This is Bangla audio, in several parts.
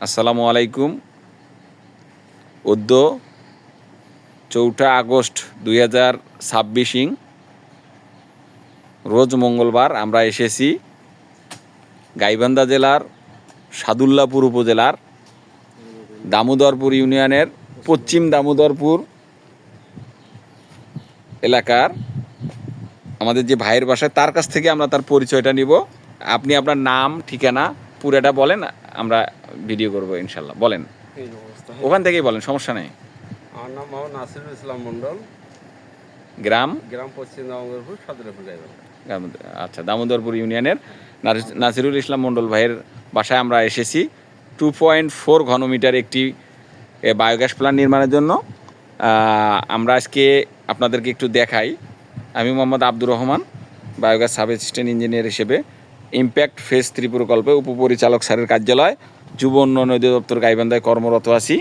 আসসালামু আলাইকুম। উদ্য 4 আগস্ট 2026 রোজ মঙ্গলবার আমরা এসেছি গাইবান্ধা জেলার সাদুল্লাপুর উপজেলার দামোদরপুর ইউনিয়নের পশ্চিম দামোদরপুর এলাকার আমাদের যে ভাইয়ের বাসায়, তার কাছ থেকে আমরা তার পরিচয়টা নিব। আপনি আপনার নাম, ঠিকানা পুরোটা বলেন, আমরা ভিডিও করব ইনশাল্লাহ। বলেন, ওখান থেকেই বলেন, সমস্যা নেই। আমার নাম মোহাম্মদ নাসিরুল ইসলাম মন্ডল, গ্রাম পশ্চিম দামোদরপুর, সাদুল্লাপুর গাইবান্ধা। আচ্ছা, দামোদরপুর ইউনিয়নের নাসিরুল ইসলাম মন্ডল ভাইয়ের বাসায় আমরা এসেছি 2.4 ঘনমিটার একটি বায়োগ্যাস প্ল্যান্ট নির্মাণের জন্য। আমরা আজকে আপনাদেরকে একটু দেখাই। আমি Mohammad Abdur Rahman, biogas sub assistant engineer হিসেবে ইম্প্যাক্ট ফেজ 3 প্রকল্পে উপপরিচালক স্যারের কার্যালয় যুব উন্নয়ন অধিদপ্তর গাইবান্ধায় কর্মরত আছি।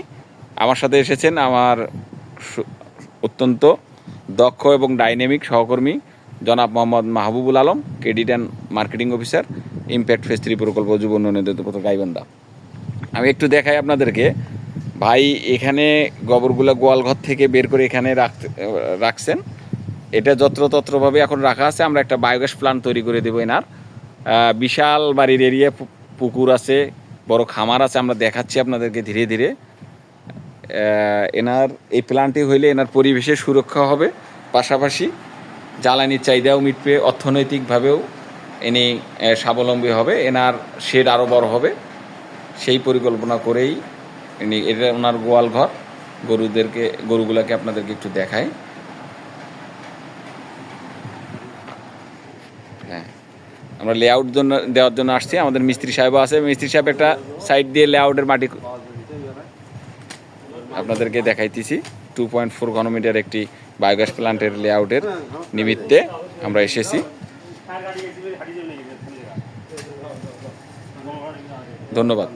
আমার সাথে এসেছেন আমার অত্যন্ত দক্ষ এবং ডাইনামিক সহকর্মী জনাব Mohammad Mahbubul Alam, credit and marketing officer, impact phase 3 প্রকল্প যুব উন্নয়ন অধিদপ্তর গাইবান্ধা। আমি একটু দেখাই আপনাদেরকে। ভাই এখানে গোবরগুলো গোয়ালঘর থেকে বের করে এখানে রাখছেন। এটা যত্রতত্রভাবে এখন রাখা আছে। আমরা একটা বায়োগ্যাস প্ল্যান্ট তৈরি করে দেবো। এনার বিশাল বাড়ির এরিয়া, পুকুর আছে, বড় খামার আছে। আমরা দেখাচ্ছি আপনাদেরকে ধীরে ধীরে। এনার এই প্ল্যান্টটি হইলে এনার পরিবেশের সুরক্ষা হবে, পাশাপাশি জ্বালানির চাহিদাও মিটবে, অর্থনৈতিকভাবেও ইনি স্বাবলম্বী হবে, এনার শেড আরও বড় হবে। সেই পরিকল্পনা করেই ইনি, এটা ওনার গোয়াল ঘর। গরুগুলোকে আপনাদেরকে একটু দেখায়। হ্যাঁ, আমরা লেআউট দেওয়ার জন্য আসছি। আমাদের মিস্ত্রি সাহেবও আছে। মিস্ত্রি সাহেব একটা সাইড দিয়ে লেআউটের মাটি আপনাদেরকে দেখাইতেছি। 2.4 ঘনমিটার একটি বায়োগ্যাস প্ল্যান্টের লেআউটের নিমিত্তে আমরা এসেছি। ধন্যবাদ।